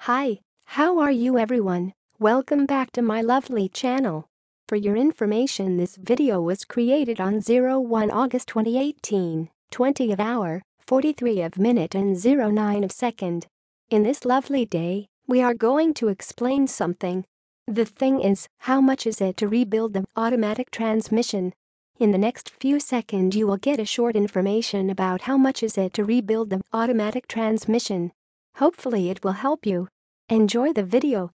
Hi, how are you everyone? Welcome back to my lovely channel. For your information, this video was created on 01 August 2018, 20 of hour, 43 of minute and 09 of second. In this lovely day, we are going to explain something. The thing is, how much is it to rebuild the automatic transmission? In the next few seconds you will get a short information about how much is it to rebuild the automatic transmission. Hopefully it will help you. Enjoy the video.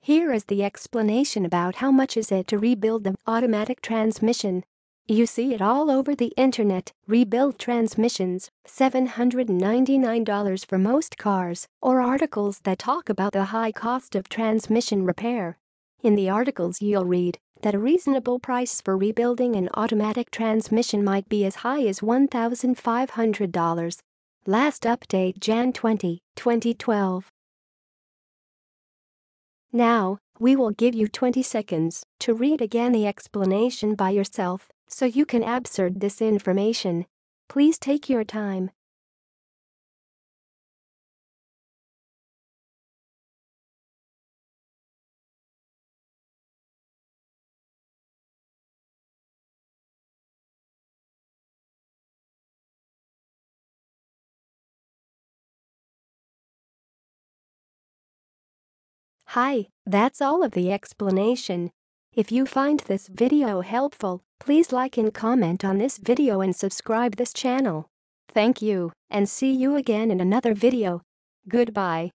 Here is the explanation about how much is it to rebuild the automatic transmission. You see it all over the internet. Rebuild transmissions, $799 for most cars, or articles that talk about the high cost of transmission repair. In the articles you'll read that a reasonable price for rebuilding an automatic transmission might be as high as $1,500. Last update Jan 20, 2012. Now, we will give you 20 seconds to read again the explanation by yourself so you can absorb this information. Please take your time. Hi, that's all of the explanation. If you find this video helpful, please like and comment on this video and subscribe this channel. Thank you, and see you again in another video. Goodbye.